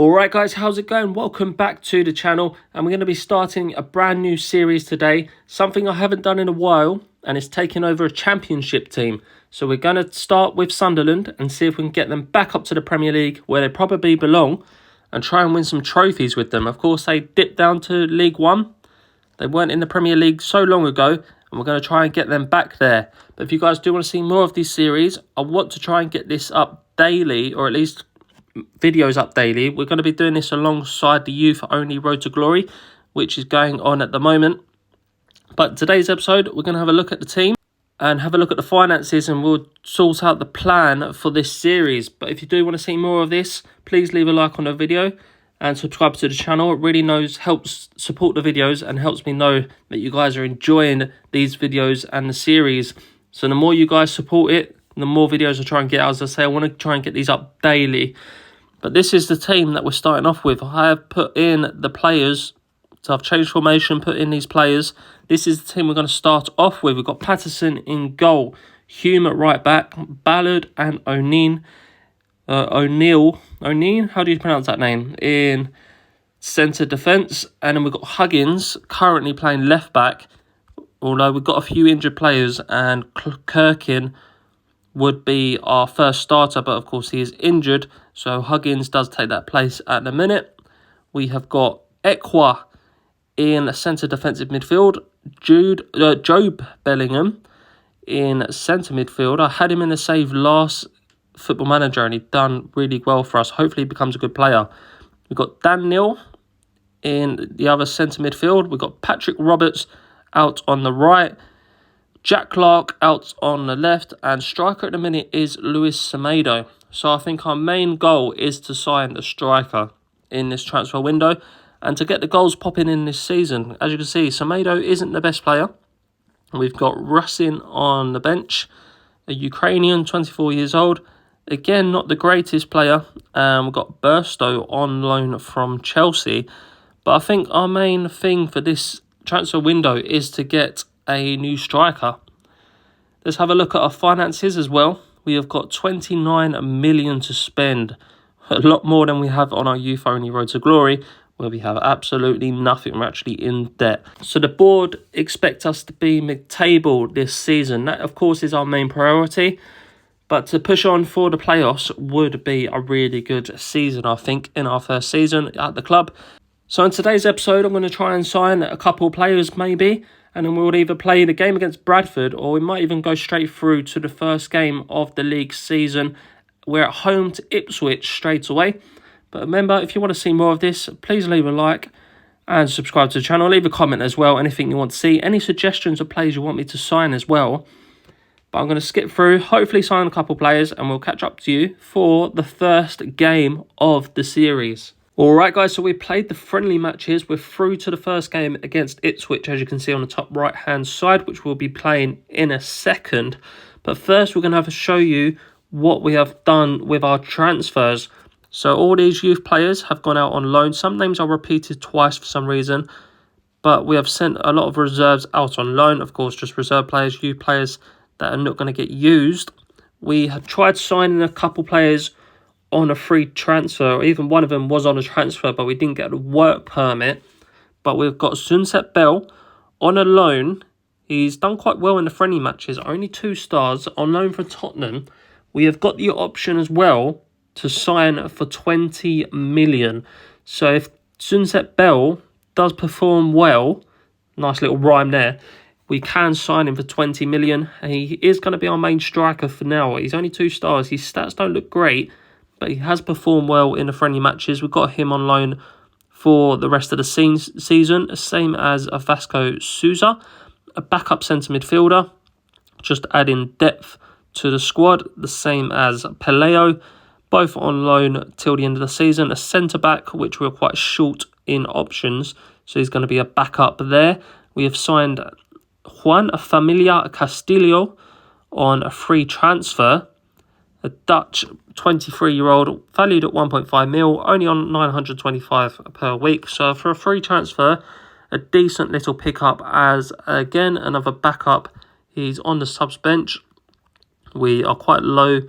Alright guys, how's it going? Welcome back to the channel, and we're going to be starting a brand new series today. Something I haven't done in a while, and it's taking over a championship team. So we're going to start with Sunderland and see if we can get them back up to the Premier League where they probably belong and try and win some trophies with them. Of course, they dipped down to League One. They weren't in the Premier League so long ago, and we're going to try and get them back there. But if you guys do want to see more of this series, I want to try and get this up daily, or at least videos up daily. We're going to be doing this alongside the Youth Only Road to Glory, which is going on at the moment. But today's episode, we're going to have a look at the team and have a look at the finances, and we'll sort out the plan for this series. But if you do want to see more of this, please leave a like on the video and subscribe to the channel. It really helps support the videos and helps me know that you guys are enjoying these videos and the series. So the more you guys support it, the more videos I try and get out. As I say, I want to try and get these up daily. But this is the team that we're starting off with. I have put in the players. So I've changed formation, put in these players. This is the team we're going to start off with. We've got Patterson in goal, Hume at right back, Ballard and O'Neill, how do you pronounce that name, in centre defence. And then we've got Huggins currently playing left back, although we've got a few injured players, and Kirkin would be our first starter, but of course he is injured, so Huggins does take that place at the minute. We have got Ekwa in centre defensive midfield, Job Bellingham in centre midfield. I had him in the save last Football Manager and he'd done really well for us. Hopefully he becomes a good player. We've got Daniel in the other centre midfield. We've got Patrick Roberts out on the right, Jack Clark out on the left, and striker at the minute is Luis Semedo. So I think our main goal is to sign a striker in this transfer window and to get the goals popping in this season. As you can see, Semedo isn't the best player. We've got Rusin on the bench, a Ukrainian, 24 years old. Again, not the greatest player. We've got Burstow on loan from Chelsea. But I think our main thing for this transfer window is to get a new striker. Let's have a look at our finances as well. We have got 29 million to spend, a lot more than we have on our Youth Only Road to Glory, where we have absolutely nothing. We're actually in debt. So the board expect us to be mid-table this season. That, of course, is our main priority. But to push on for the playoffs would be a really good season, I think, in our first season at the club. So in today's episode, I'm going to try and sign a couple of players maybe, and then we'll either play the game against Bradford, or we might even go straight through to the first game of the league season. We're at home to Ipswich straight away. But remember, if you want to see more of this, please leave a like and subscribe to the channel. Leave a comment as well, anything you want to see, any suggestions of players you want me to sign as well. But I'm going to skip through, hopefully sign a couple players, and we'll catch up to you for the first game of the series. Alright guys, so we played the friendly matches. We're through to the first game against Ipswich, as you can see on the top right hand side, which we'll be playing in a second. But first we're going to have to show you what we have done with our transfers. So all these youth players have gone out on loan. Some names are repeated twice for some reason, but we have sent a lot of reserves out on loan. Of course, just reserve players, youth players that are not going to get used. We have tried signing a couple players on a free transfer, or even one of them was on a transfer, but we didn't get a work permit. But we've got Sunset Bell on a loan. He's done quite well in the friendly matches, only 2 stars, on loan from Tottenham. We have got the option as well to sign for 20 million. So if Sunset Bell does perform well, nice little rhyme there, we can sign him for 20 million. He is going to be our main striker for now. He's only 2 stars. His stats don't look great, but he has performed well in the friendly matches. We've got him on loan for the rest of the season, same as a Vasco Souza, a backup centre midfielder, just adding depth to the squad, the same as Peleo, both on loan till the end of the season. A centre-back, which we're quite short in options, so he's going to be a backup there. We have signed Juan Familia Castillo on a free transfer, a Dutch 23-year-old, valued at 1.5 mil, only on 925 per week. So for a free transfer, a decent little pickup as, again, another backup. He's on the subs bench. We are quite low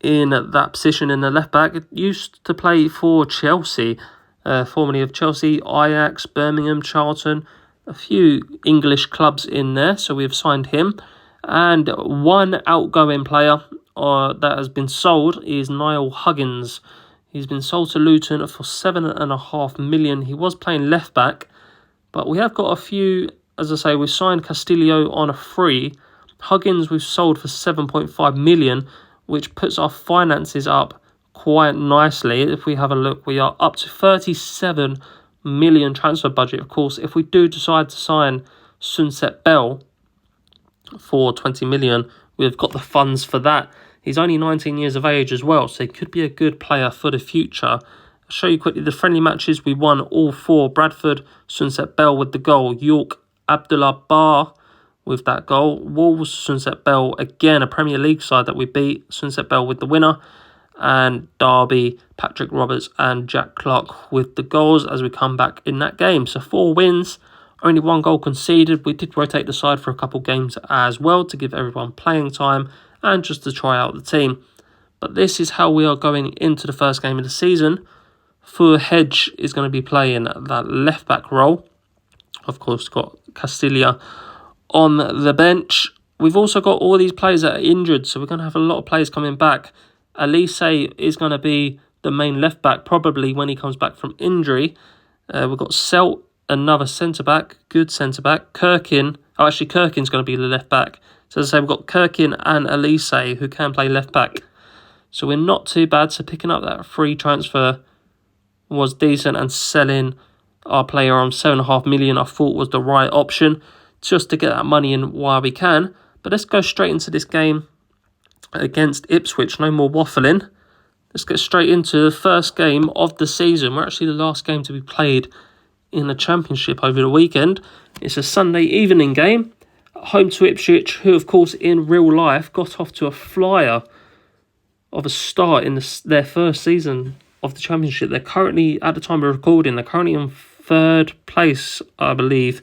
in that position in the left back. It used to play for Chelsea, formerly of Chelsea, Ajax, Birmingham, Charlton, a few English clubs in there. So we've signed him. And one outgoing player that has been sold is Niall Huggins. He's been sold to Luton for $7.5 million. He was playing left back, but we have got a few. As I say, we signed Castillo on a free. Huggins we've sold for 7.5 million, which puts our finances up quite nicely. If we have a look, we are up to 37 million transfer budget. Of course, if we do decide to sign Sunset Bell for 20 million, we've got the funds for that. He's only 19 years of age as well, so he could be a good player for the future. I'll show you quickly the friendly matches. We won all 4. Bradford, Sunset Bell with the goal. York, Abdullah Bar with that goal. Wolves, Sunset Bell, again a Premier League side that we beat. Sunset Bell with the winner. And Derby, Patrick Roberts and Jack Clark with the goals as we come back in that game. So 4 wins, only 1 goal conceded. We did rotate the side for a couple games as well to give everyone playing time and just to try out the team. But this is how we are going into the first game of the season. Fur Hedge is going to be playing that left-back role. Of course, got Castilla on the bench. We've also got all these players that are injured, so we're going to have a lot of players coming back. Elise is going to be the main left-back, probably when he comes back from injury. We've got Selt, another centre-back, good centre-back. Kirkin, actually Kirkin's going to be the left-back. So as I say, we've got Kirkin and Elise who can play left-back. So we're not too bad. So picking up that free transfer was decent, and selling our player on 7.5 million I thought was the right option just to get that money in while we can. But let's go straight into this game against Ipswich. No more waffling. Let's get straight into the first game of the season. We're actually the last game to be played in the Championship over the weekend. It's a Sunday evening game. Home to Ipswich, who of course in real life got off to a flyer of a start in their first season of the Championship. They're currently, at the time of recording, they're currently in 3rd place, I believe.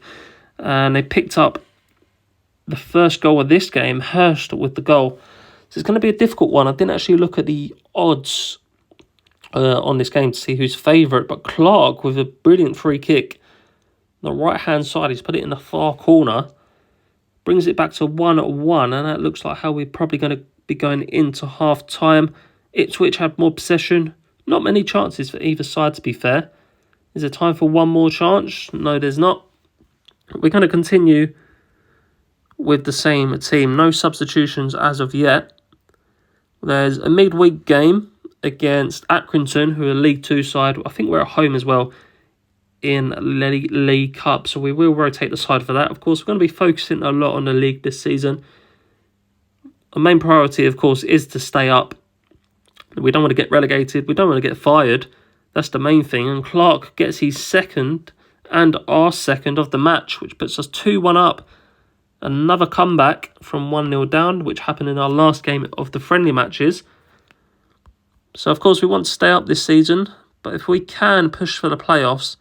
And they picked up the first goal of this game, Hurst with the goal. So it's going to be a difficult one. I didn't actually look at the odds on this game to see who's favourite, but Clark with a brilliant free kick. On the right-hand side, he's put it in the far corner. Brings it back to 1-1, and that looks like how we're probably going to be going into half-time. Ipswich had more possession. Not many chances for either side, to be fair. Is there time for one more chance? No, there's not. We're going to continue with the same team. No substitutions as of yet. There's a midweek game against Accrington, who are a League 2 side. I think we're at home as well in League Cup, so we will rotate the side for that. Of course, we're going to be focusing a lot on the league this season. Our main priority, of course, is to stay up. We don't want to get relegated. We don't want to get fired. That's the main thing. And Clark gets his second and our second of the match, which puts us 2-1 up. Another comeback from 1-0 down, which happened in our last game of the friendly matches. So, of course, we want to stay up this season. But if we can push for the playoffs,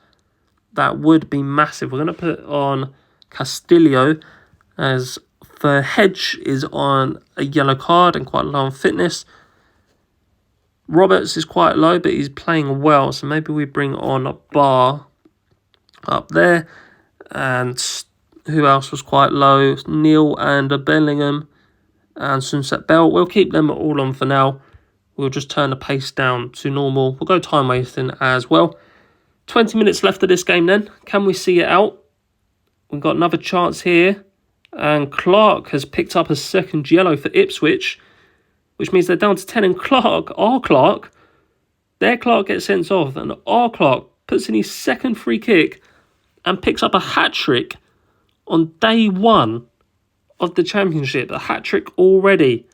that would be massive. We're going to put on Castillo, as the Hedge is on a yellow card and quite low on fitness. Roberts is quite low, but he's playing well. So maybe we bring on a Bar up there. And who else was quite low? Neil and a Bellingham and Sunset Bell. We'll keep them all on for now. We'll just turn the pace down to normal. We'll go time wasting as well. 20 minutes left of this game then. Can we see it out? We've got another chance here. And Clark has picked up a second yellow for Ipswich, which means they're down to 10. And their Clark gets sent off. And our Clark puts in his second free kick and picks up a hat-trick on day 1 of the Championship. A hat-trick already.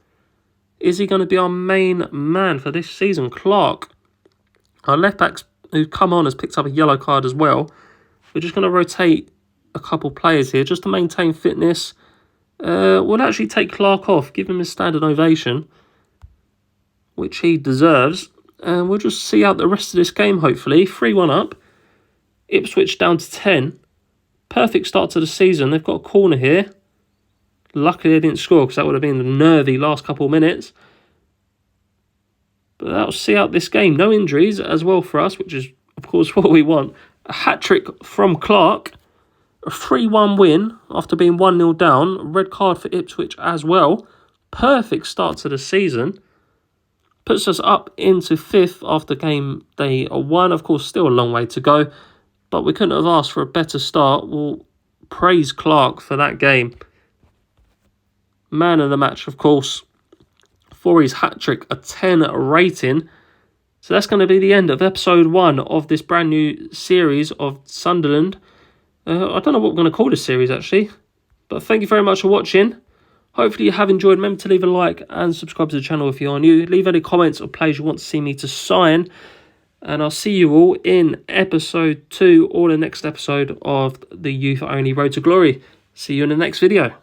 Is he going to be our main man for this season? Clark, our left-back who's come on, has picked up a yellow card as well. We're just going to rotate a couple players here just to maintain fitness. We'll actually take Clark off, give him a standard ovation, which he deserves. And we'll just see out the rest of this game, hopefully. 3-1 up. Ipswich down to 10. Perfect start to the season. They've got a corner here. Luckily, they didn't score because that would have been the nervy last couple of minutes. But that'll see out this game. No injuries as well for us, which is, of course, what we want. A hat-trick from Clark. A 3-1 win after being 1-0 down. A red card for Ipswich as well. Perfect start to the season. Puts us up into 5th after game day 1. Of course, still a long way to go. But we couldn't have asked for a better start. We'll praise Clark for that game. Man of the match, of course. For his hat-trick, a 10 rating. So that's going to be the end of episode 1 of this brand new series of Sunderland. I don't know what we're going to call this series, actually. But thank you very much for watching. Hopefully you have enjoyed. Remember to leave a like and subscribe to the channel if you are new. Leave any comments or players you want to see me to sign. And I'll see you all in episode 2 or the next episode of the Youth Only Road to Glory. See you in the next video.